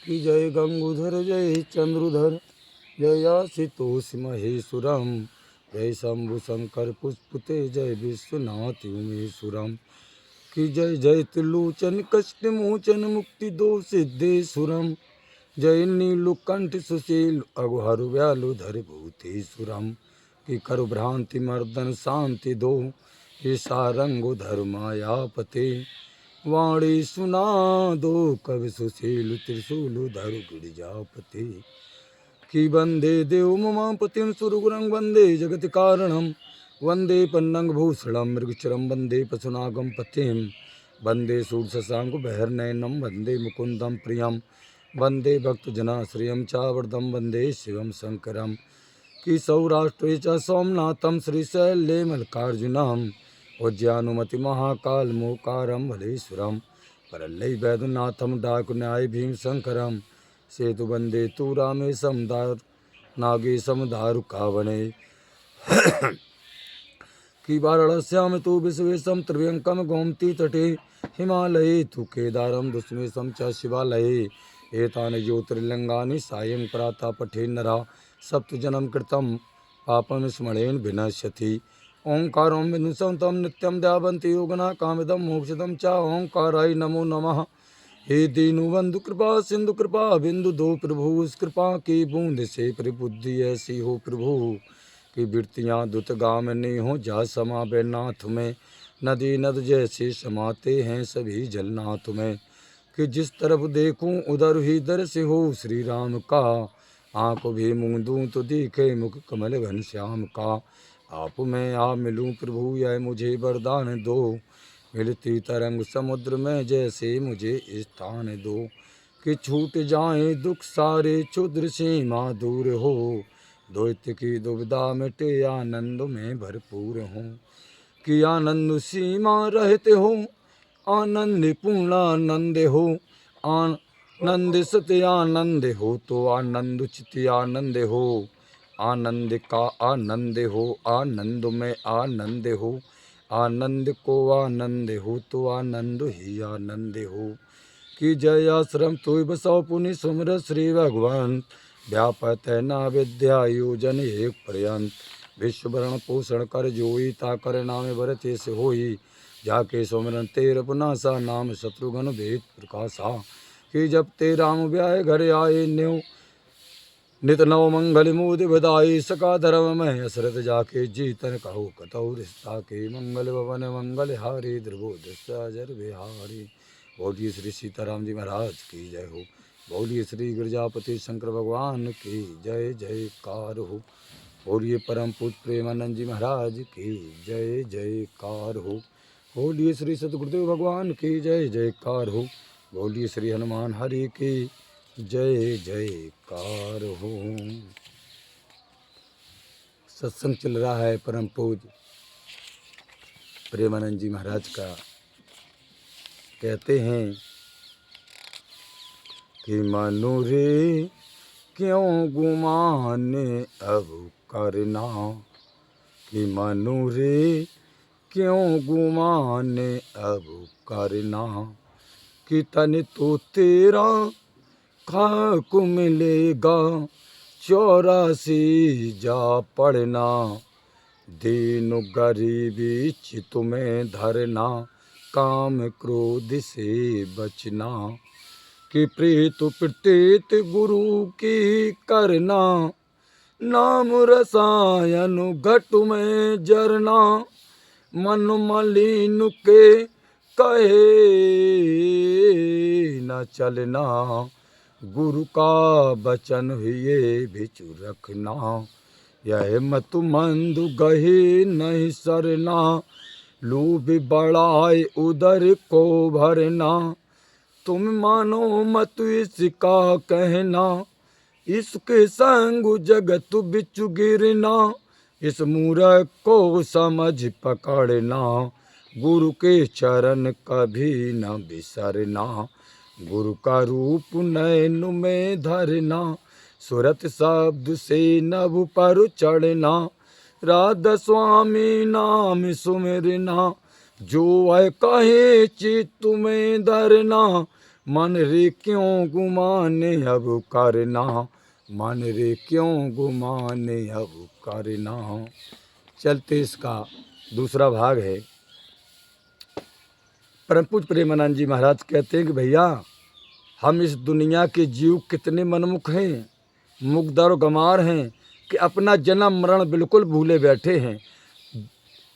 कि जय गंगूधर जय चंद्रुधर जय आशुतोष महेश्वरम जय शंभु शंकर पुष्पते जय विश्वनाथ उमेश्वरम कि जय जय त्रिलोचन कष्ट मोचन मुक्ति दो सिद्धेश्वरम जय नीलुकंठ सुशील अघहर व्यालुधर भूतेश्वरम कि करु भ्रांति मर्दन शांति दो ईशारंगो धर्मायापते वाणी सुना दो कवि सुशील त्रिशूल धरु गिरिजापते कि वंदे देव ममापतिं सुरगुरं वंदे जगत कारणं वंदे पन्नंग भूषणं मृगचरं वंदे पशुनागं पतिं वंदे शूरशशांक बहिर्नयनं वंदे मुकुंदं प्रियं वंदे भक्तजनाश्रियं चावर्धं वंदे शिवं शंकरं कि सौराष्ट्रे च सोमनाथं श्रीशैले मल्लिकार्जुनं उज्जैनुमति महाकाल मोकारं भलेश्वरं परल्लै वैद्यनाथं डाकुन्याय भीमशंकरं सेतु वंदे तू रामेशम दार नागेशम दारुकावणे कि वाराणस्याम तु विश्वेशम त्रिव्यंकम गोमती तटे हिमालये तु केदारम दुष्मेशम च शिवालये एतानि ज्योतिर्लिंगानि सायं प्रातः पठे नरा सप्तजन्म कृतं पापं स्मरेण विनश्यति ओंकारं विदुषं तं नित्यं ध्यावन्ति योगिनः कामिदं मोक्षदं च ओंकाराय नमो नमः। हे दीनु बंधु कृपा सिंधु कृपा बिंदु दो प्रभु उस कृपा की बूंद से प्रबुद्धि ऐसी हो प्रभु कि वृत्तियाँ दुतगामिनी हो जा समा नाथ में नदी नद जैसे समाते हैं सभी जलनाथ में कि जिस तरफ देखूं उधर ही दर से हो श्री राम का आँख भी मूंदूं तो दिखे मुख कमल घनश्याम का आप में आ मिलूं प्रभु यह मुझे वरदान दो मिलती तरंग समुद्र में जैसे मुझे स्थान दो कि छूट जाएं दुख सारे क्षुद्र सीमा दूर हो द्वैत की दुविधा मिटे आनंद में भरपूर हो कि आनंद सीमा रहते हो आनंद पूर्णानंद हो आनंद सत्य आनंद हो तो आनंद चित आनंद हो आनंद का आनंद हो आनंद में आनंद हो आनंद को आनंद हो तो आनंद ही आनंद हो कि जय आश्रम तो बसो पुनि सुमर श्री भगवान व्यापत ना विद्या योजन एक पर्यंत विश्व भरण पोषण कर जोई ता कर नाम भरते से होई जाके सुमरन तेर पुनासा नाम शत्रुघ्न भेद प्रकाशा कि जब ते राम ब्याह घर आए न्यो नित नव मंगल मूद बधाई सका धर्म में असरत जाके जीतन कहो कतौ रिश्ता के मंगल भवन मंगल हारी ध्रुवो दस्याजर बिहारी। बोलिए श्री सीताराम जी महाराज की जय हो। बोलिए श्री गिरजापति शंकर भगवान की जय जयकार हो। बोलिए परम पूज प्रेमानंद जी महाराज की जय जयकार हो। बोलिए श्री सतगुरुदेव भगवान की जय जयकार हो। बोलिए श्री हनुमान हरि की जय जयकार हो। सत्संग चल रहा है परम पूज प्रेमानंद जी महाराज का। कहते हैं कि मनु रे क्यों गुमाने अब करना कि मनु रे क्यों गुमाने अब करना कि तन तो तेरा खाक मिलेगा 84 जा पड़ना दीन गरीबी चित में धरना काम क्रोध से बचना कि प्रीत प्रतीत गुरु की करना नाम रसायन घट में जरना मन मलिन के कहे न चलना गुरु का बचन हुए बिचु रखना यह मत मंद गहे नहीं सरना लोभ बढ़ाए उदर को भरना तुम मानो मत इसका कहना इसके संग जगत बिचु गिरना इस मूर्ख को समझ पकड़ना गुरु के चरण कभी न बिसरना गुरु का रूप नैन में धरना सुरत शब्द से नभ पर चढ़ना राधा स्वामी नाम सुमिरना जो है कहे चित्त में धरना मन रे क्यों गुमाने अब करना, मन रे क्यों गुमाने अब करना। चलते इसका दूसरा भाग है। परम पूज्य प्रेमानंद जी महाराज कहते हैं कि भैया हम इस दुनिया के जीव कितने मनमुख हैं, मुकदर गमार हैं कि अपना जन्म मरण बिल्कुल भूले बैठे हैं।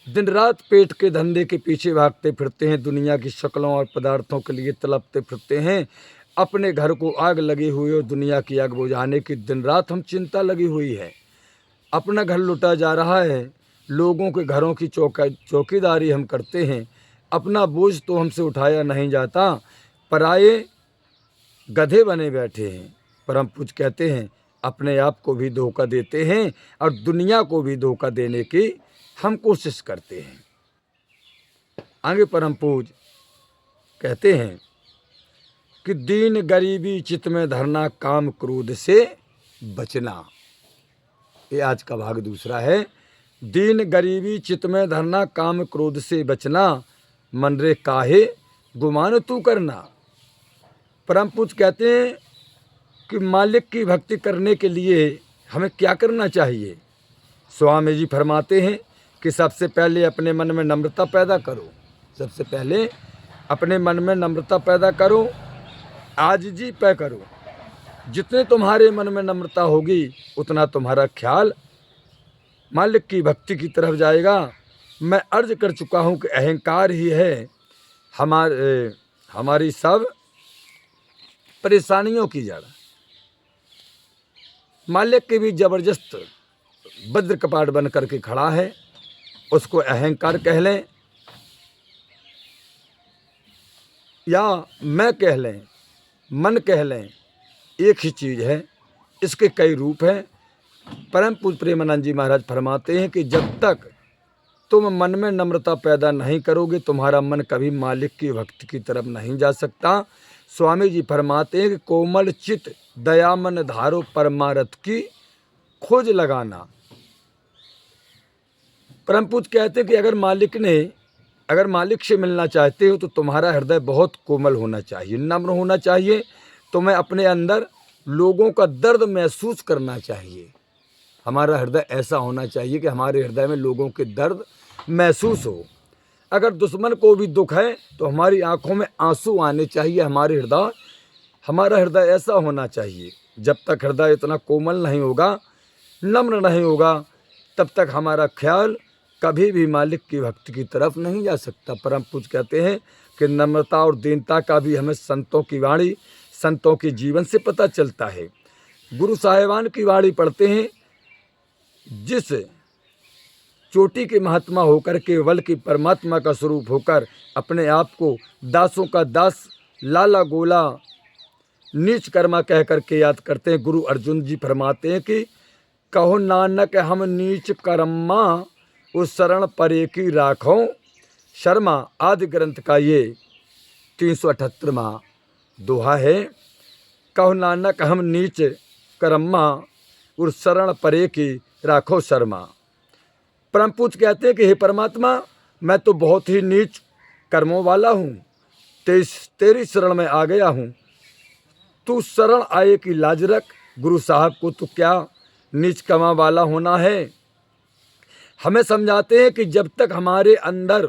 दिन रात पेट के धंधे के पीछे भागते फिरते हैं, दुनिया की शक्लों और पदार्थों के लिए तड़पते फिरते हैं। अपने घर को आग लगी हुई और दुनिया की आग बुझाने की दिन रात हम चिंता लगी हुई है। अपना घर लुटा जा रहा है, लोगों के घरों की चौकीदारी हम करते हैं। अपना बोझ तो हमसे उठाया नहीं जाता, पराये गधे बने बैठे हैं। परम पूज्य कहते हैं अपने आप को भी धोखा देते हैं और दुनिया को भी धोखा देने की हम कोशिश करते हैं। आगे परम पूज्य कहते हैं कि दीन गरीबी चित्त में धरना, काम क्रोध से बचना। ये आज का भाग दूसरा है। दीन गरीबी चित्त में धरना, काम क्रोध से बचना, मन रे काहे गुमान तू करना। परम पूज्य कहते हैं कि मालिक की भक्ति करने के लिए हमें क्या करना चाहिए। स्वामी जी फरमाते हैं कि सबसे पहले अपने मन में नम्रता पैदा करो। सबसे पहले अपने मन में नम्रता पैदा करो, आजिजी पे करो। जितने तुम्हारे मन में नम्रता होगी उतना तुम्हारा ख्याल मालिक की भक्ति की तरफ जाएगा। मैं अर्ज कर चुका हूँ कि अहंकार ही है हमारी सब परेशानियों की जड़। मालिक के भी जबरदस्त वज्र कपाट बन करके खड़ा है, उसको अहंकार कह लें या मैं कह लें, मन कह लें, एक ही चीज़ है। इसके कई रूप हैं। परम पूज्य प्रेमानंद जी महाराज फरमाते हैं कि जब तक तुम मन में नम्रता पैदा नहीं करोगे तुम्हारा मन कभी मालिक की भक्ति की तरफ नहीं जा सकता। स्वामी जी फरमाते हैं कि कोमल चित दयामन धारो परमारथ की खोज लगाना। परम पूज्य कहते हैं कि अगर मालिक से मिलना चाहते हो तो तुम्हारा हृदय बहुत कोमल होना चाहिए, नम्र होना चाहिए। तुम्हें अपने अंदर लोगों का दर्द महसूस करना चाहिए। हमारा हृदय ऐसा होना चाहिए कि हमारे हृदय में लोगों के दर्द महसूस हो। अगर दुश्मन को भी दुख है तो हमारी आंखों में आंसू आने चाहिए। हमारा हृदय ऐसा होना चाहिए। जब तक हृदय इतना कोमल नहीं होगा, नम्र नहीं होगा, तब तक हमारा ख्याल कभी भी मालिक की भक्ति की तरफ नहीं जा सकता। परम पूज्य कहते हैं कि नम्रता और दीनता का भी हमें संतों की वाणी, संतों के जीवन से पता चलता है। गुरु साहिबान की वाणी पढ़ते हैं, जिस चोटी के महात्मा होकर केवल की परमात्मा का स्वरूप होकर अपने आप को दासों का दास, लाला गोला, नीच कर्मा कह करके याद करते हैं। गुरु अर्जुन जी फरमाते हैं कि कहो नानक हम नीच कर्मा, उस शरण परे की राखो शर्मा। आदि ग्रंथ का ये 378वां दोहा है। कहो नानक हम नीच कर्मा, उस शरण परे की राखो शर्मा। परम पूज्य कहते हैं कि हे परमात्मा, मैं तो बहुत ही नीच कर्मों वाला हूँ, तेरी शरण में आ गया हूँ। तू शरण आए की लाज रख। गुरु साहब को तो क्या नीच कर्मा वाला होना है। हमें समझाते हैं कि जब तक हमारे अंदर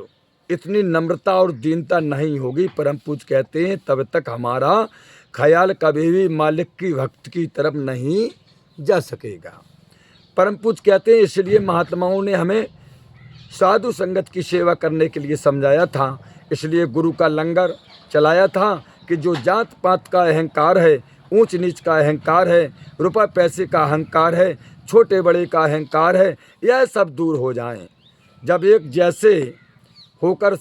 इतनी नम्रता और दीनता नहीं होगी, परम पूज्य कहते हैं, तब तक हमारा ख्याल कभी भी मालिक की भक्ति की तरफ नहीं जा सकेगा। परम पूज्य कहते हैं इसलिए महात्माओं ने हमें साधु संगत की सेवा करने के लिए समझाया था। इसलिए गुरु का लंगर चलाया था कि जो जात पात का अहंकार है, ऊंच नीच का अहंकार है, रुपये पैसे का अहंकार है, छोटे बड़े का अहंकार है, यह सब दूर हो जाएं। जब एक जैसे होकर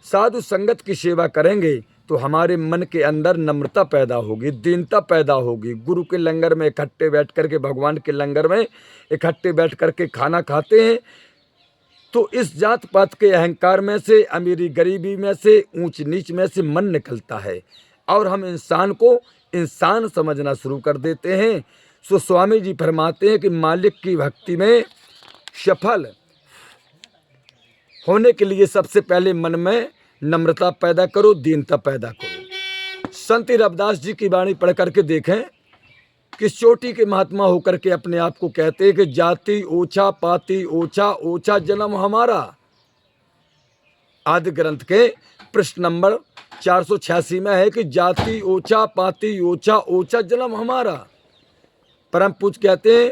साधु संगत की सेवा करेंगे तो हमारे मन के अंदर नम्रता पैदा होगी, दीनता पैदा होगी। गुरु के लंगर में इकट्ठे बैठ करके, भगवान के लंगर में इकट्ठे बैठ करके खाना खाते हैं तो इस जात पात के अहंकार में से, अमीरी गरीबी में से, ऊंच नीच में से मन निकलता है और हम इंसान को इंसान समझना शुरू कर देते हैं। सो स्वामी जी फरमाते हैं कि मालिक की भक्ति में सफल होने के लिए सबसे पहले मन में नम्रता पैदा करो, दीनता पैदा करो। संत रविदास जी की वाणी पढ़ करके देखें, किस चोटी के महात्मा होकर के अपने आप को कहते हैं कि जाति ओछा पाति ओछा ओछा जन्म हमारा। आदि ग्रंथ के पृष्ठ नंबर 486 में है कि जाति ओछा पाति ओछा ओछा जन्म हमारा। परम पूज्य कहते हैं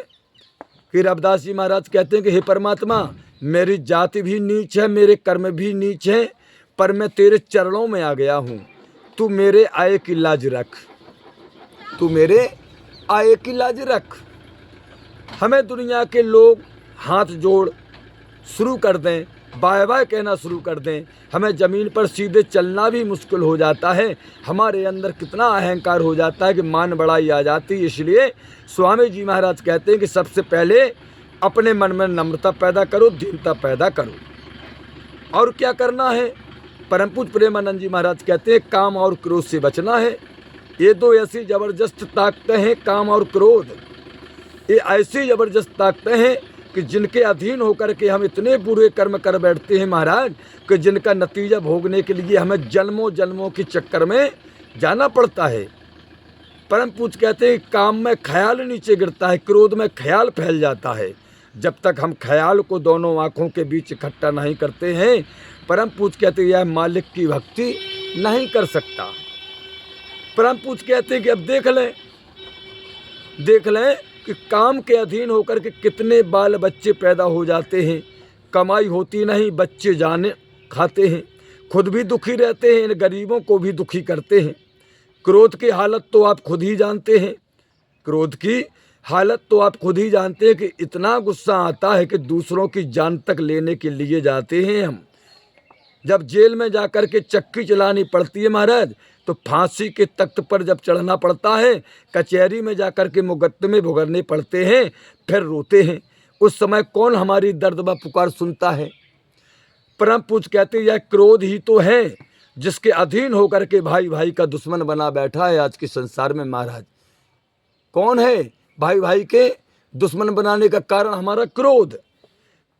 कि रविदास जी महाराज कहते हैं कि हे परमात्मा, मेरी जाति भी नीच है, मेरे कर्म भी नीच है, पर मैं तेरे चरणों में आ गया हूँ। तू मेरे आए की लाज रख, तू मेरे आए की लाज रख। हमें दुनिया के लोग हाथ जोड़ शुरू कर दें, बाय बाय कहना शुरू कर दें, हमें ज़मीन पर सीधे चलना भी मुश्किल हो जाता है। हमारे अंदर कितना अहंकार हो जाता है कि मान बढ़ाई आ जाती है। इसलिए स्वामी जी महाराज कहते हैं कि सबसे पहले अपने मन में नम्रता पैदा करो, दीनता पैदा करो। और क्या करना है? परम पूज्य प्रेमानंद जी महाराज कहते हैं काम और क्रोध से बचना है। ये दो ऐसी ज़बरदस्त ताकतें हैं, काम और क्रोध। ये ऐसी ज़बरदस्त ताकतें हैं कि जिनके अधीन होकर के हम इतने बुरे कर्म कर बैठते हैं महाराज, कि जिनका नतीजा भोगने के लिए हमें जन्मों जन्मों के चक्कर में जाना पड़ता है। परम पूज्य कहते हैं काम में ख्याल नीचे गिरता है, क्रोध में ख्याल फैल जाता है। जब तक हम ख्याल को दोनों आँखों के बीच इकट्ठा नहीं करते हैं, परम पूज्य कहते हैं यह मालिक की भक्ति नहीं कर सकता। परम पूज्य कहते हैं कि अब देख लें कि काम के अधीन होकर के कितने बाल बच्चे पैदा हो जाते हैं। कमाई होती नहीं, बच्चे जाने खाते हैं, खुद भी दुखी रहते हैं, इन गरीबों को भी दुखी करते हैं। क्रोध की हालत तो आप खुद ही जानते हैं, क्रोध की हालत तो आप खुद ही जानते हैं कि इतना गुस्सा आता है कि दूसरों की जान तक लेने के लिए जाते हैं हम। जब जेल में जाकर के चक्की चलानी पड़ती है महाराज, तो फांसी के तख्त पर जब चढ़ना पड़ता है, कचहरी में जाकर के मुकदमे भुगतने पड़ते हैं, फिर रोते हैं। उस समय कौन हमारी दर्द व पुकार सुनता है? परम पूज्य कहते हैं यह क्रोध ही तो है जिसके अधीन होकर के भाई भाई का दुश्मन बना बैठा है आज के संसार में महाराज। कौन है भाई भाई के दुश्मन बनाने का कारण? हमारा क्रोध।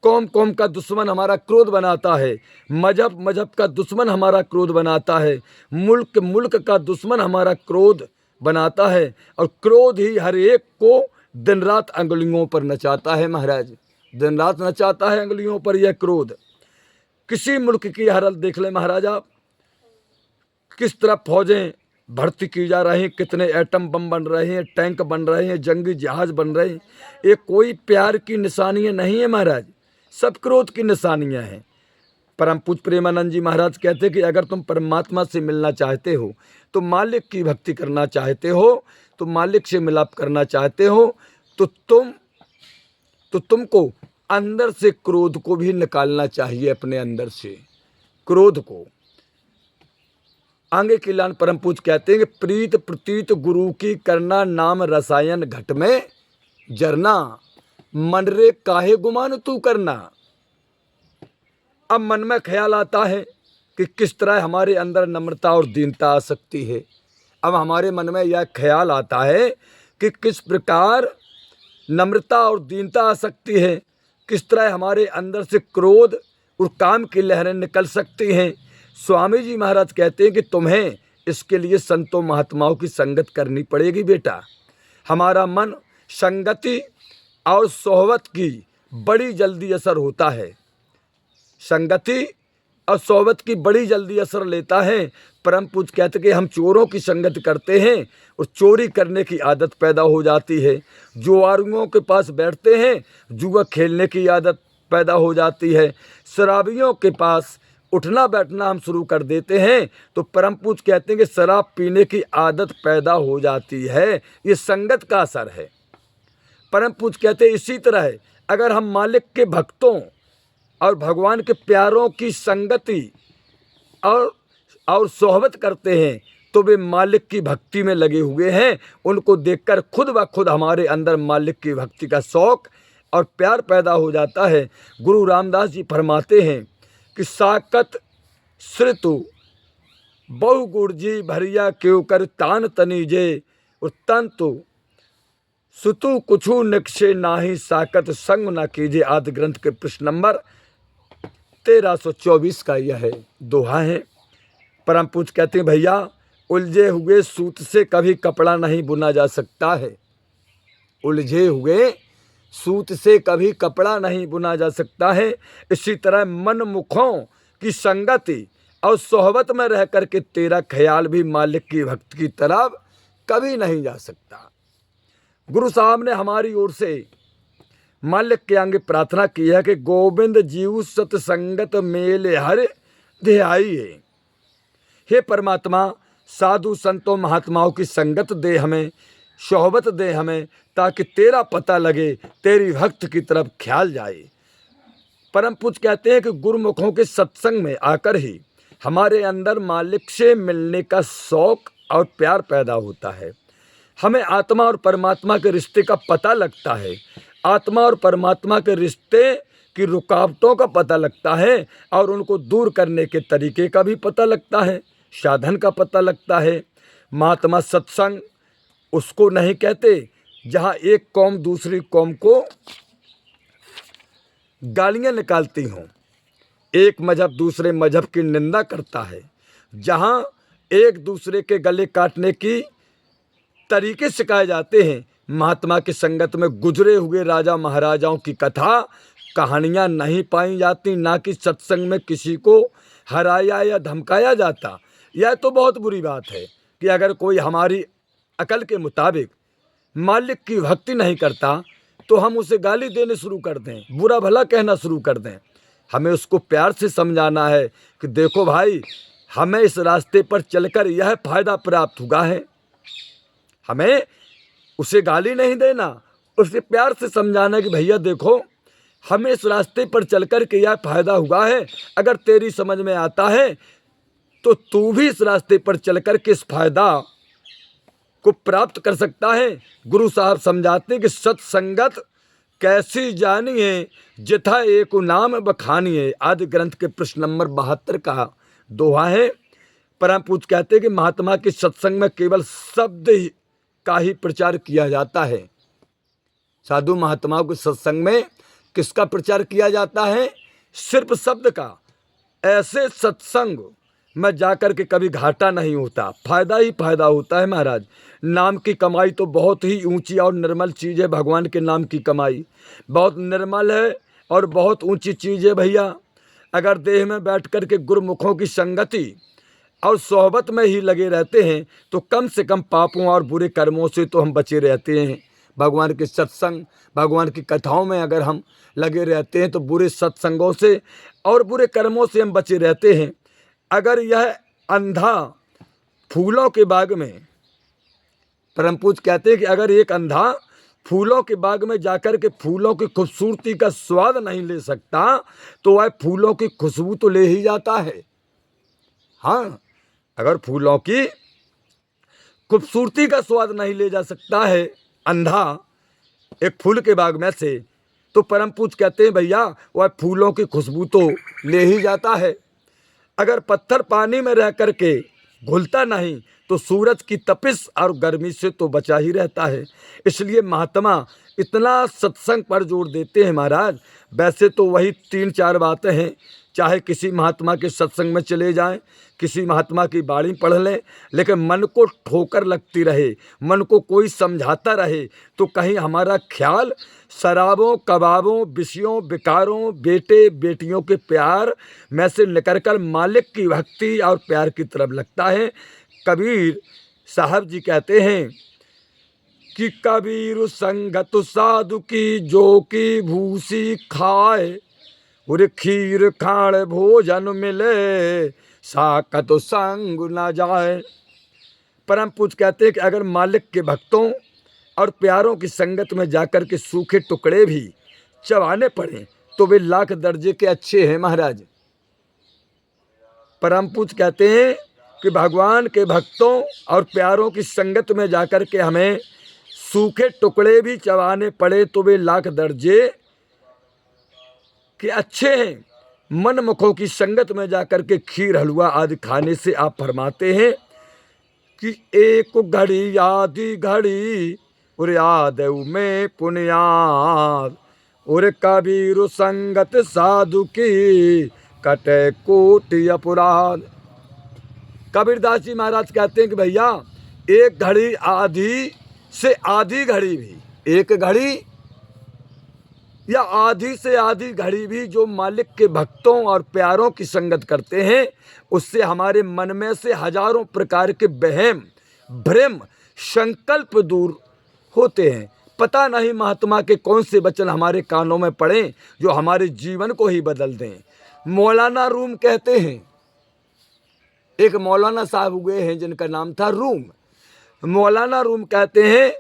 कौम कौम का दुश्मन हमारा क्रोध बनाता है, मजहब मजहब का दुश्मन हमारा क्रोध बनाता है, मुल्क मुल्क का दुश्मन हमारा क्रोध बनाता है। और क्रोध ही हर एक को दिन रात अंगुलियों पर नचाता है महाराज, दिन रात नचाता है अंगुलियों पर यह क्रोध। किसी मुल्क की हालत देख ले महाराज आप, किस तरह फौजें भर्ती की जा रही हैं, कितने एटम बम बन रहे हैं, टैंक बन रहे हैं, जंगी जहाज बन रहे हैं। ये कोई प्यार की निशानियाँ नहीं है महाराज, सब क्रोध की निशानियाँ हैं। परम पूज्य प्रेमानंद जी महाराज कहते हैं कि अगर तुम परमात्मा से मिलना चाहते हो, तो मालिक की भक्ति करना चाहते हो, तो मालिक से मिलाप करना चाहते हो, तो तुमको अंदर से क्रोध को भी निकालना चाहिए, अपने अंदर से क्रोध को। आगे की लाइन परम पूज्य कहते हैं कि प्रीत प्रतीत गुरु की करना, नाम रसायन घट में जरना, मन रे काहे गुमान तू करना। अब मन में ख्याल आता है कि किस तरह हमारे अंदर नम्रता और दीनता आ सकती है। अब हमारे मन में यह ख्याल आता है कि किस प्रकार नम्रता और दीनता आ सकती है, किस तरह हमारे अंदर से क्रोध और काम की लहरें निकल सकती हैं। स्वामी जी महाराज कहते हैं कि तुम्हें इसके लिए संतों महात्माओं की संगत करनी पड़ेगी बेटा। हमारा मन संगति और सोहबत की बड़ी जल्दी असर होता है, संगति और सोहबत की बड़ी जल्दी असर लेता है। परम पूज्य कहते कि हम चोरों की संगत करते हैं और चोरी करने की आदत पैदा हो जाती है। जुआरियों के पास बैठते हैं, जुआ खेलने की आदत पैदा हो जाती है। शराबियों के पास उठना बैठना हम शुरू कर देते हैं, तो परम पूज्य कहते हैं कि शराब पीने की आदत पैदा हो जाती है। ये संगत का असर है। परम पूज्य कहते हैं इसी तरह अगर हम मालिक के भक्तों और भगवान के प्यारों की संगति और सोहबत करते हैं, तो वे मालिक की भक्ति में लगे हुए हैं। उनको देखकर खुद ब खुद हमारे अंदर मालिक की भक्ति का शौक और प्यार पैदा हो जाता है। गुरु रामदास जी फरमाते हैं कि साकत श्रुतु बहु गुरजी भरिया क्यों कर तान तनीजे, और तंतु सुतु कुछु निक्षे नाही साकत संग न कीजे। आदि ग्रंथ के पृष्ठ नंबर 1324 का यह दोहा है। परम पूज्य कहते हैं भैया उलझे हुए सूत से कभी कपड़ा नहीं बुना जा सकता है। उलझे हुए सूत से कभी कपड़ा नहीं बुना जा सकता है। इसी तरह मनमुखों की संगति और सोहबत में रह करके तेरा ख्याल भी मालिक की भक्त की तरफ कभी नहीं जा सकता। गुरु साहब ने हमारी ओर से मालिक के आगे प्रार्थना की है कि गोविंद जीव सतसंगत मेल हर ध्याइए। हे परमात्मा, साधु संतों महात्माओं की संगत दे हमें, सोहबत दे हमें, ताकि तेरा पता लगे, तेरी भक्त की तरफ ख्याल जाए। परम पूज्य कहते हैं कि गुरुमुखों के सत्संग में आकर ही हमारे अंदर मालिक से मिलने का शौक और प्यार पैदा होता है। हमें आत्मा और परमात्मा के रिश्ते का पता लगता है। आत्मा और परमात्मा के रिश्ते की रुकावटों का पता लगता है और उनको दूर करने के तरीके का भी पता लगता है, साधन का पता लगता है। महात्मा सत्संग उसको नहीं कहते जहाँ एक कौम दूसरी कौम को गालियाँ निकालती हों, एक मजहब दूसरे मजहब की निंदा करता है, जहाँ एक दूसरे के गले काटने की तरीके सिखाए जाते हैं। महात्मा की संगत में गुजरे हुए राजा महाराजाओं की कथा कहानियाँ नहीं पाई जाती, ना कि सत्संग में किसी को हराया या धमकाया जाता। यह तो बहुत बुरी बात है कि अगर कोई हमारी अकल के मुताबिक मालिक की भक्ति नहीं करता तो हम उसे गाली देने शुरू कर दें, बुरा भला कहना शुरू कर दें। हमें उसको प्यार से समझाना है कि देखो भाई, हमें इस रास्ते पर चलकर यह फायदा प्राप्त हुआ है। हमें उसे गाली नहीं देना, उसे प्यार से समझाना कि भैया देखो, हमें इस रास्ते पर चलकर के यह फायदा हुआ है, अगर तेरी समझ में आता है तो तू भी इस रास्ते पर चलकर के इस फायदा को प्राप्त कर सकता है। गुरु साहब समझाते हैं कि सत्संगत कैसी जानिए जिथा एक नाम बखानिए। आदि ग्रंथ के प्रश्न नंबर 72 का दोहा है। परम पूज्य कहते हैं कि महात्मा के सत्संग में केवल शब्द का ही प्रचार किया जाता है। साधु महात्माओं के सत्संग में किसका प्रचार किया जाता है? सिर्फ शब्द का। ऐसे सत्संग में जाकर के कभी घाटा नहीं होता, फायदा ही फायदा होता है महाराज। नाम की कमाई तो बहुत ही ऊंची और निर्मल चीज़ है। भगवान के नाम की कमाई बहुत निर्मल है और बहुत ऊंची चीज़ है भैया। अगर देह में बैठ कर के गुरुमुखों की संगति और सोहबत में ही लगे रहते हैं तो कम से कम पापों और बुरे कर्मों से तो हम बचे रहते हैं। भगवान के सत्संग, भगवान की कथाओं में अगर हम लगे रहते हैं तो बुरे सत्संगों से और बुरे कर्मों से हम बचे रहते हैं। अगर यह अंधा फूलों के बाग में, परम पूज्य कहते हैं कि अगर एक अंधा फूलों के बाग में जाकर के फूलों की खूबसूरती का स्वाद नहीं ले सकता तो वह फूलों की खुशबू तो ले ही जाता है। हाँ, अगर फूलों की खूबसूरती का स्वाद नहीं ले जा सकता है अंधा एक फूल के बाग में से, तो परम पूज्य कहते हैं भैया वह फूलों की खुशबू तो ले ही जाता है। अगर पत्थर पानी में रह करके घुलता नहीं तो सूरज की तपिश और गर्मी से तो बचा ही रहता है। इसलिए महात्मा इतना सत्संग पर जोर देते हैं महाराज। वैसे तो वही 3-4 बातें हैं, चाहे किसी महात्मा के सत्संग में चले जाएं, किसी महात्मा की बाणी पढ़ लें, लेकिन मन को ठोकर लगती रहे, मन को कोई समझाता रहे तो कहीं हमारा ख्याल शराबों, कबाबों, विषयों, विकारों, बेटे बेटियों के प्यार में से निकलकर मालिक की भक्ति और प्यार की तरफ लगता है। कबीर साहब जी कहते हैं कि कबीर संगत साधु की जो की भूसी खाए, और खीर खाण भोजन मिले साकत संग न जाए। परम पूज्य कहते हैं कि अगर मालिक के भक्तों और प्यारों की संगत में जाकर के सूखे टुकड़े भी चबाने पड़े तो वे लाख दर्जे के अच्छे हैं महाराज। परम पूज्य कहते हैं कि भगवान के भक्तों और प्यारों की संगत में जाकर के हमें सूखे टुकड़े भी चबाने पड़े तो वे लाख दर्जे के अच्छे हैं। मनमुखों की संगत में जाकर के खीर हलवा आदि खाने से आप फरमाते हैं कि एक घड़ी आधी घड़ी और याद में पुण्याद, और कबीर संगत साधु की कटे कोटि अपराध। कबीरदास जी महाराज कहते हैं कि भैया एक घड़ी आधी से आधी घड़ी भी, एक घड़ी या आधी से आधी घड़ी भी जो मालिक के भक्तों और प्यारों की संगत करते हैं, उससे हमारे मन में से हजारों प्रकार के वहम भ्रम संकल्प दूर होते हैं। पता नहीं महात्मा के कौन से वचन हमारे कानों में पड़े जो हमारे जीवन को ही बदल दें। मौलाना रूम कहते हैं, एक मौलाना साहब हुए हैं जिनका नाम था रूम। मौलाना रूम कहते हैं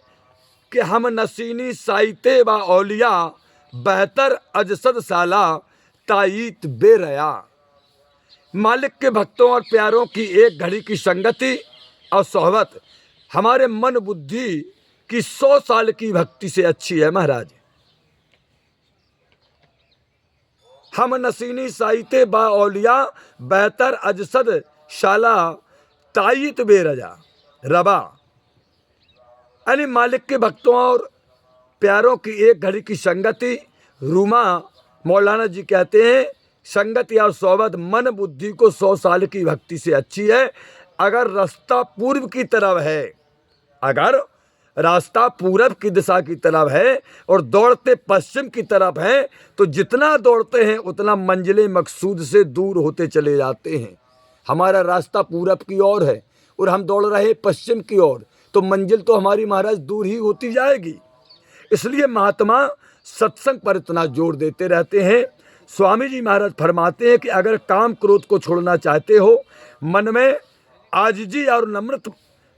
कि हम नसीनी साइते व औलिया बेहतर अजसद साला ताईत बेरया। मालिक के भक्तों और प्यारों की एक घड़ी की संगति और सोहबत हमारे मन बुद्धि की 100 साल की भक्ति से अच्छी है महाराज। हम नसीनी साइते बा औलिया बेहतर अजसद शाला ताईत बेरजा रबा। यानी मालिक के भक्तों और प्यारों की एक घड़ी की संगति, रूमा मौलाना जी कहते हैं, संगति और सोबत मन बुद्धि को 100 साल की भक्ति से अच्छी है। अगर रास्ता पूर्व की तरफ है, अगर रास्ता पूरब की दिशा की तरफ है और दौड़ते पश्चिम की तरफ हैं, तो जितना दौड़ते हैं उतना मंजिले मकसूद से दूर होते चले जाते हैं। हमारा रास्ता पूरब की ओर है और हम दौड़ रहे पश्चिम की ओर, तो मंजिल तो हमारी महाराज दूर ही होती जाएगी। इसलिए महात्मा सत्संग पर इतना जोर देते रहते हैं। स्वामी जी महाराज फरमाते हैं कि अगर काम क्रोध को छोड़ना चाहते हो, मन में आजिजी और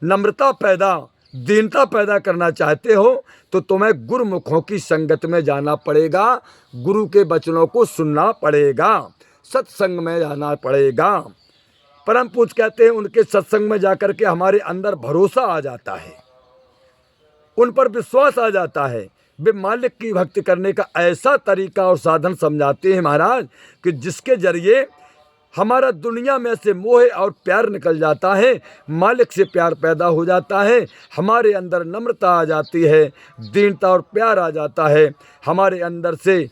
नम्रता पैदा, दीनता पैदा करना चाहते हो, तो तुम्हें गुरुमुखों की संगत में जाना पड़ेगा, गुरु के वचनों को सुनना पड़ेगा, सत्संग में जाना पड़ेगा। परम पूज कहते हैं उनके सत्संग में जाकर के हमारे अंदर भरोसा आ जाता है, उन पर विश्वास आ जाता है। वे मालिक की भक्ति करने का ऐसा तरीका और साधन समझाते हैं महाराज कि जिसके जरिए हमारा दुनिया में से मोह और प्यार निकल जाता है, मालिक से प्यार पैदा हो जाता है, हमारे अंदर नम्रता आ जाती है, दीनता और प्यार आ जाता है, हमारे अंदर से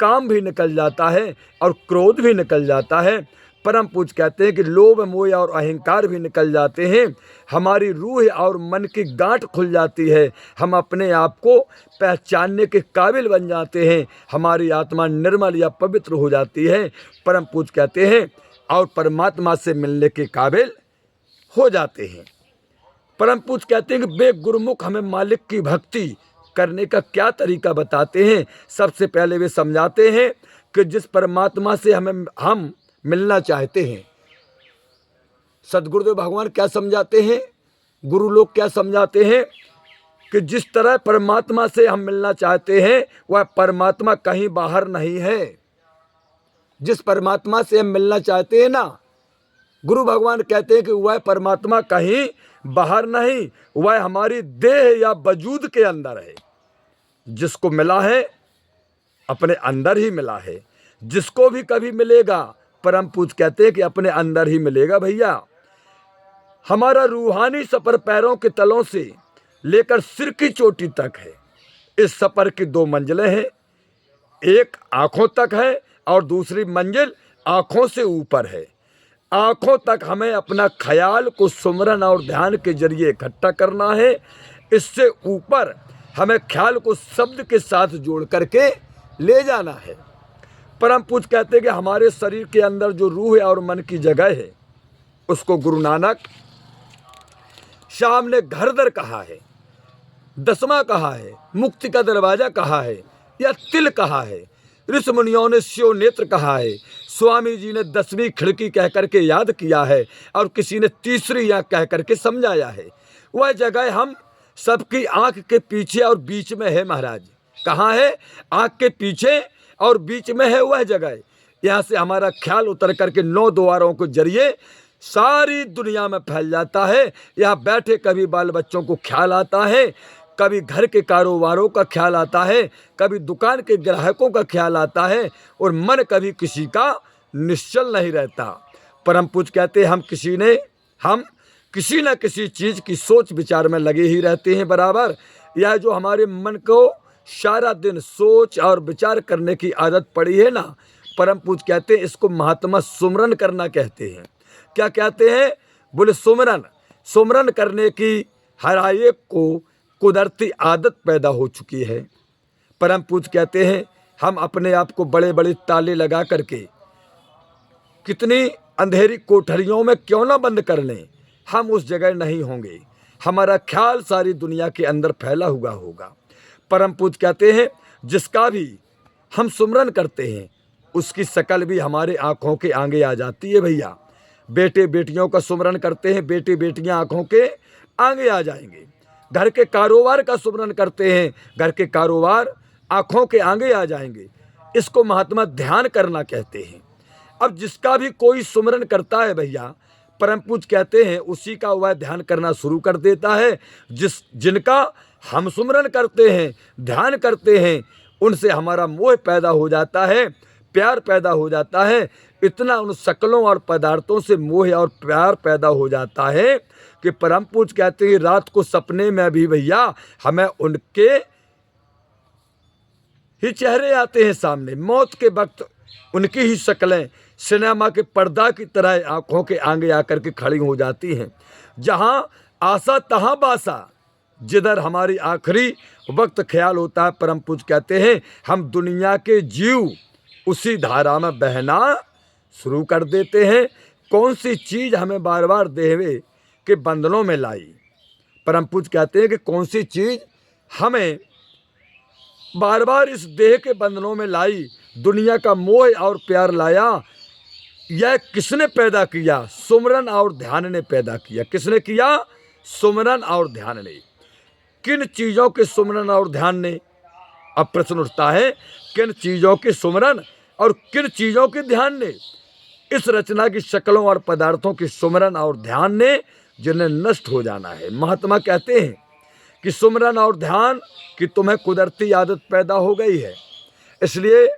काम भी निकल जाता है और क्रोध भी निकल जाता है। परम पूज कहते हैं कि लोभ मोह और अहंकार भी निकल जाते हैं, हमारी रूह और मन की गांठ खुल जाती है, हम अपने आप को पहचानने के काबिल बन जाते हैं, हमारी आत्मा निर्मल या पवित्र हो जाती है। परम पूज कहते हैं और परमात्मा से मिलने के काबिल हो जाते हैं। परम पूज कहते हैं कि बे गुरुमुख हमें मालिक की भक्ति करने का क्या तरीका बताते हैं। सबसे पहले वे समझाते हैं कि जिस परमात्मा से हम मिलना चाहते हैं, सदगुरुदेव भगवान क्या समझाते हैं, गुरु लोग क्या समझाते हैं कि जिस तरह परमात्मा से हम मिलना चाहते हैं वह परमात्मा कहीं बाहर नहीं है। जिस परमात्मा से हम मिलना चाहते हैं ना, गुरु भगवान कहते हैं कि वह परमात्मा कहीं बाहर नहीं, वह हमारी देह या वजूद के अंदर है। जिसको मिला है अपने अंदर ही मिला है, जिसको भी कभी मिलेगा परम पूज कहते हैं कि अपने अंदर ही मिलेगा। भैया हमारा रूहानी सफर पैरों के तलों से लेकर सिर की चोटी तक है। इस सफर की 2 मंजिलें हैं, एक आंखों तक है और दूसरी मंजिल आंखों से ऊपर है। आंखों तक हमें अपना ख्याल को सुमरन और ध्यान के जरिए इकट्ठा करना है। इससे ऊपर हमें ख्याल को शब्द के साथ जोड़ करके ले जाना है। परम पूज कहते हैं कि हमारे शरीर के अंदर जो रूह और मन की जगह है उसको गुरु नानक साहब ने घर दर कहा है, दसवां कहा है, मुक्ति का दरवाजा कहा है या तिल कहा है, ऋषि मुनियों ने शिव नेत्र कहा है, स्वामी जी ने 10वीं खिड़की कह करके याद किया है और किसी ने तीसरी आँख कह करके समझाया है। वह जगह हम सबकी आँख के पीछे और बीच में है महाराज। कहाँ है? आँख के पीछे और बीच में है वह जगह। यहाँ से हमारा ख्याल उतर करके 9 द्वारों के जरिए सारी दुनिया में फैल जाता है। यहाँ बैठे कभी बाल बच्चों को ख्याल आता है, कभी घर के कारोबारों का ख्याल आता है, कभी दुकान के ग्राहकों का ख्याल आता है और मन कभी किसी का निश्चल नहीं रहता। परम पूज कहते हम किसी न किसी चीज़ की सोच विचार में लगे ही रहते हैं बराबर। यह जो हमारे मन को सारा दिन सोच और विचार करने की आदत पड़ी है ना, परम पूज कहते हैं इसको महात्मा सुमरन करना कहते हैं। क्या कहते हैं? बोले सुमरन, सुमरन करने की हर एक को कुदरती आदत पैदा हो चुकी है। परम पूज्य कहते हैं हम अपने आप को बड़े बड़े ताले लगा करके कितनी अंधेरी कोठरियों में क्यों ना बंद कर लें, हम उस जगह नहीं होंगे। हमारा ख्याल सारी दुनिया के अंदर फैला हुआ होगा। परम पूज्य कहते हैं जिसका भी हम सुमरन करते हैं उसकी शकल भी हमारे आंखों के आगे आ जाती है। भैया बेटे बेटियों का सुमरन करते हैं, बेटे बेटियां आंखों के आगे आ जाएंगे। घर के कारोबार का सुमरन करते हैं, घर के कारोबार आंखों के आगे आ जाएंगे। इसको महात्मा ध्यान करना कहते हैं। अब जिसका भी कोई सुमरन करता है भैया, परम पूज्य कहते हैं उसी का वह ध्यान करना शुरू कर देता है। जिनका हम सुमरन करते हैं, ध्यान करते हैं, उनसे हमारा मोह पैदा हो जाता है, प्यार पैदा हो जाता है। इतना उन शक्लों और पदार्थों से मोह और प्यार पैदा हो जाता है कि परम पूज्य कहते हैं रात को सपने में भी भैया हमें उनके ही चेहरे आते हैं सामने। मौत के वक्त उनकी ही शक्लें सिनेमा के पर्दा की तरह आंखों के आगे आकर के खड़ी हो जाती हैं। जहां आशा तहां बासा, जिधर हमारी आखिरी वक्त ख्याल होता है, परम पूज्य कहते हैं हम दुनिया के जीव उसी धारा में बहना शुरू कर देते हैं। कौन सी चीज़ हमें बार बार देवे के बंधनों में लाई। परम पूज्य कहते हैं कि कौन सी चीज़ हमें बार बार इस देह के बंधनों में लाई, दुनिया का मोह और प्यार लाया। यह किसने पैदा किया? सुमरन और ध्यान ने पैदा किया। किसने किया? सुमरन और ध्यान ने। किन चीज़ों के सुमरन और ध्यान ने? अब प्रश्न उठता है किन चीज़ों के सुमरन और किन चीज़ों के ध्यान ने? इस रचना की शक्लों और पदार्थों की सुमरन और ध्यान ने, जिन्हें नष्ट हो जाना है। महात्मा कहते हैं कि सुमरन और ध्यान की तुम्हें कुदरती आदत पैदा हो गई है, इसलिए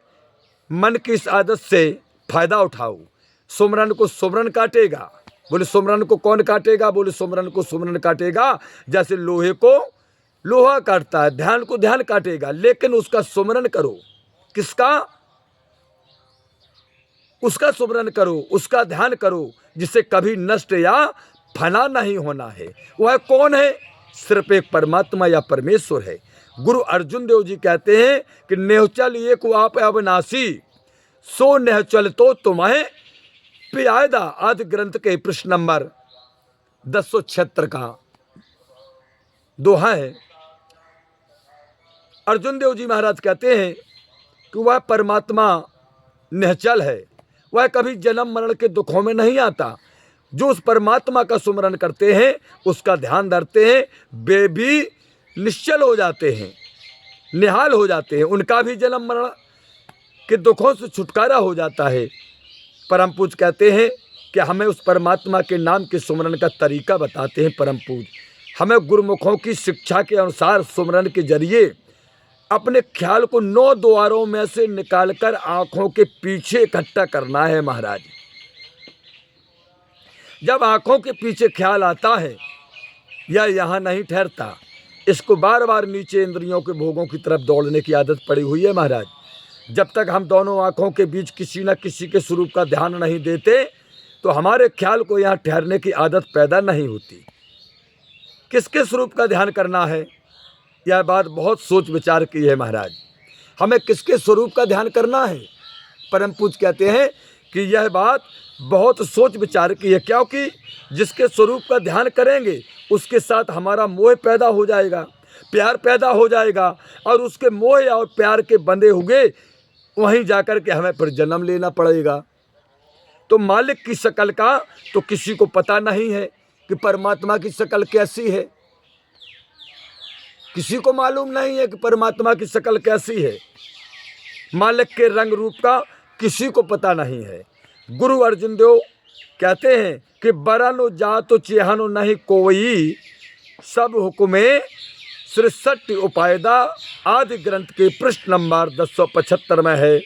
मन की इस आदत से फायदा उठाओ। सुमरन को सुमरन काटेगा। बोले सुमरन को कौन काटेगा? बोले सुमरन को सुमरन काटेगा। जैसे लोहे को लोहा काटता है, ध्यान को ध्यान काटेगा। लेकिन उसका सुमरन करो। किसका? उसका सुमरन करो, उसका ध्यान करो, जिसे कभी नष्ट या फना नहीं होना है। वह कौन है? सिर्फ एक परमात्मा या परमेश्वर है। गुरु अर्जुन देव जी कहते हैं कि नेहचल एक आप अविनाशी, सो नेहचल तो तुम्हें पियादा। आदि ग्रंथ के पृष्ठ नंबर 1076 का दोहा है। अर्जुन देव जी महाराज कहते हैं कि वह परमात्मा निश्चल है, वह कभी जन्म मरण के दुखों में नहीं आता। जो उस परमात्मा का सुमरन करते हैं, उसका ध्यान धरते हैं, वे भी निश्चल हो जाते हैं, निहाल हो जाते हैं। उनका भी जन्म मरण के दुखों से छुटकारा हो जाता है। परम पूज्य कहते हैं कि हमें उस परमात्मा के नाम के सुमरन का तरीका बताते हैं। परम पूज्य हमें गुरुमुखों की शिक्षा के अनुसार सुमरन के जरिए अपने ख्याल को 9 द्वारों में से निकालकर आंखों के पीछे इकट्ठा करना है। महाराज, जब आंखों के पीछे ख्याल आता है या यहाँ नहीं ठहरता, इसको बार बार नीचे इंद्रियों के भोगों की तरफ दौड़ने की आदत पड़ी हुई है। महाराज, जब तक हम दोनों आंखों के बीच किसी न किसी के स्वरूप का ध्यान नहीं देते, तो हमारे ख्याल को यहाँ ठहरने की आदत पैदा नहीं होती। किसके स्वरूप का ध्यान करना है, यह बात बहुत सोच विचार की है। महाराज, हमें किसके स्वरूप का ध्यान करना है? परम पूज्य कहते हैं कि यह बात बहुत सोच विचार की है, क्योंकि जिसके स्वरूप का ध्यान करेंगे उसके साथ हमारा मोह पैदा हो जाएगा, प्यार पैदा हो जाएगा, और उसके मोह और प्यार के बंधे हुए वहीं जाकर के हमें फिर जन्म लेना पड़ेगा। तो मालिक की शक्ल का तो किसी को पता नहीं है कि परमात्मा की शक्ल कैसी है। किसी को मालूम नहीं है कि परमात्मा की शक्ल कैसी है। मालिक के रंग रूप का किसी को पता नहीं है। गुरु अर्जुन देव कहते हैं कि बरनो जातो चेहनो नहीं कोई, सब हुक्मे सृष्टि उपायदा। आदि ग्रंथ के पृष्ठ नंबर 1075 में है।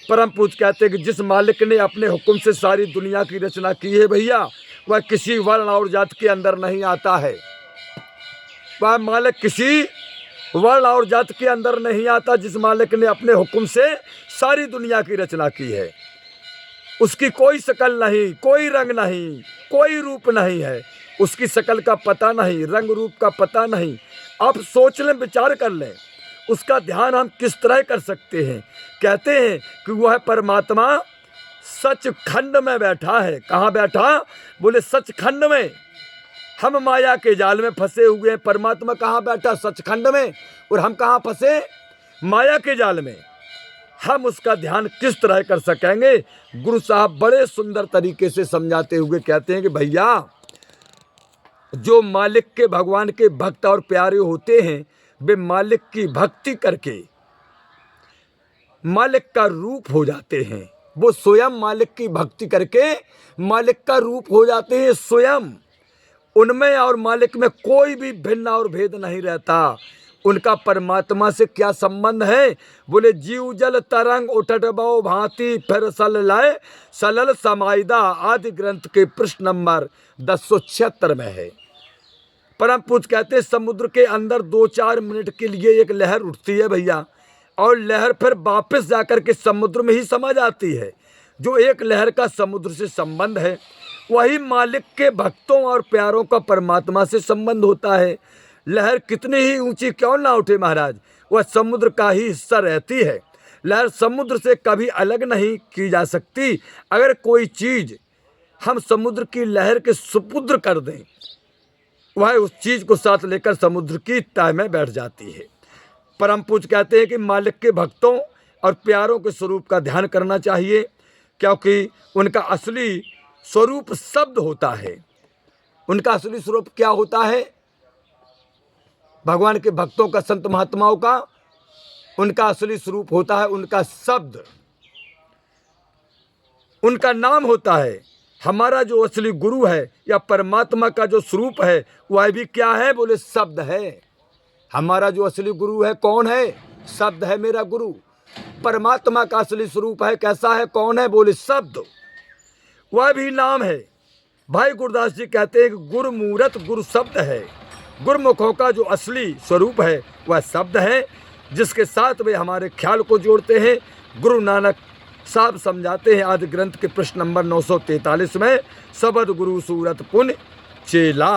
परम पूज्य कहते हैं कि जिस मालिक ने अपने हुक्म से सारी दुनिया की रचना की है भैया, वह किसी वर्ण और जाति के अंदर नहीं आता है। वह मालिक किसी वर्ण और जाति के अंदर नहीं आता। जिस मालिक ने अपने हुक्म से सारी दुनिया की रचना की है, उसकी कोई शक्ल नहीं, कोई रंग नहीं, कोई रूप नहीं है, उसकी शकल का पता नहीं, रंग रूप का पता नहीं। आप सोच लें, विचार कर लें, उसका ध्यान हम किस तरह कर सकते हैं। कहते हैं कि वह परमात्मा सचखंड में बैठा है। कहाँ बैठा? बोले सचखंड में। हम माया के जाल में फंसे हुए हैं, परमात्मा कहाँ बैठा? सचखंड में। और हम कहाँ फंसे? माया के जाल में। हम उसका ध्यान किस तरह कर सकेंगे? गुरु साहब बड़े सुंदर तरीके से समझाते हुए कहते हैं कि भैया, जो मालिक के, भगवान के भक्त और प्यारे होते हैं, वे मालिक की भक्ति करके मालिक का रूप हो जाते हैं। वो स्वयं मालिक की भक्ति करके मालिक का रूप हो जाते हैं स्वयं। उनमें और मालिक में कोई भी भिन्न और भेद नहीं रहता। उनका परमात्मा से क्या संबंध है? बोले जीव जल तरंग उठट बो भांति फिर सल लाए सलल समाइदा, आदि ग्रंथ के पृष्ठ नंबर 1076 में है। परम पूज्य कहते हैं समुद्र के अंदर 2-4 मिनट के लिए एक लहर उठती है भैया, और लहर फिर वापस जाकर के समुद्र में ही समा जाती है। जो एक लहर का समुद्र से संबंध है, वही मालिक के भक्तों और प्यारों का परमात्मा से संबंध होता है। लहर कितनी ही ऊंची क्यों ना उठे महाराज, वह समुद्र का ही हिस्सा रहती है। लहर समुद्र से कभी अलग नहीं की जा सकती। अगर कोई चीज हम समुद्र की लहर के सुपुत्र कर दें, वह उस चीज को साथ लेकर समुद्र की तह में बैठ जाती है। परम पूज्य कहते हैं कि मालिक के भक्तों और प्यारों के स्वरूप का ध्यान करना चाहिए, क्योंकि उनका असली स्वरूप शब्द होता है। उनका असली स्वरूप क्या होता है? भगवान के भक्तों का, संत महात्माओं का, उनका असली स्वरूप होता है उनका शब्द, उनका नाम होता है। हमारा जो असली गुरु है या परमात्मा का जो स्वरूप है, वह भी क्या है? बोले शब्द है। हमारा जो असली गुरु है कौन है? शब्द है मेरा गुरु। परमात्मा का असली स्वरूप है, कैसा है, कौन है? बोले शब्द। वह भी नाम है। भाई गुरदास जी कहते हैं कि गुरमूरत गुरु शब्द है। गुरमुखों का जो असली स्वरूप है वह शब्द है, जिसके साथ वे हमारे ख्याल को जोड़ते हैं। गुरु नानक साहब समझाते हैं आदि ग्रंथ के प्रश्न नंबर 943 में, सबद गुरु सूरत पुण्य चेला।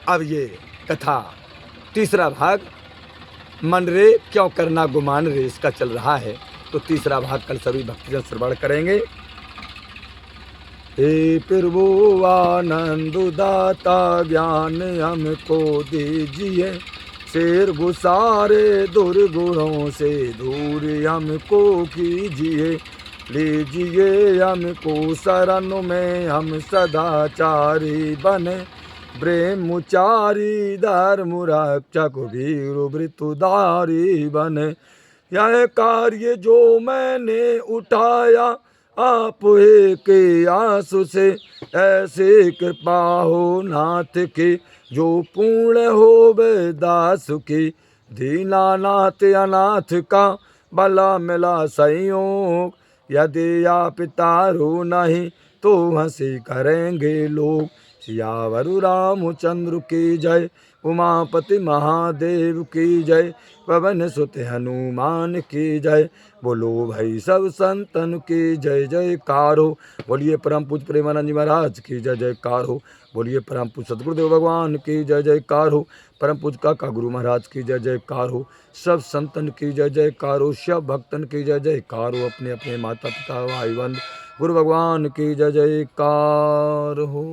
अब ये कथा तीसरा भाग, मन रे क्यों करना गुमान रे, इसका चल रहा है। तो तीसरा भाग कल सभी भक्तजन श्रवण करेंगे। हे प्रभु आनंद दाता ज्ञान हमको दीजिए, शेर गुसारे दुर्गुणों से दूर हमको कीजिए, लीजिए हमको शरण में हम सदाचारी बने, ब्रह्मचारी धर्म रक्षक वीर वृतुधारी बने। यह कार्य जो मैंने उठाया आप के आंसू से, ऐसे कृपा हो नाथ की जो पूर्ण हो दास की, दीनानाथ अनाथ का भला मिला संयोग, यदि आप तारो नहीं तो हंसी करेंगे लोग। सियावर रामचंद्र की जय, उमापति महादेव की जय, पवन सुत हनुमान की जय, बोलो भाई सब संतन की जय जयकार हो। बोलिए परम पूज्य प्रेमानंद जी महाराज की जय जयकार हो। बोलिए परम पूज्य सतगुरुदेव भगवान की जय जयकार हो। परम पूज्य काका गुरु महाराज की जय जयकार हो। सब संतन की जय जयकार हो। सब भक्तन की जय जयकार हो। अपने अपने माता पिता भाई बंधु गुरु भगवान की जय जयकार हो।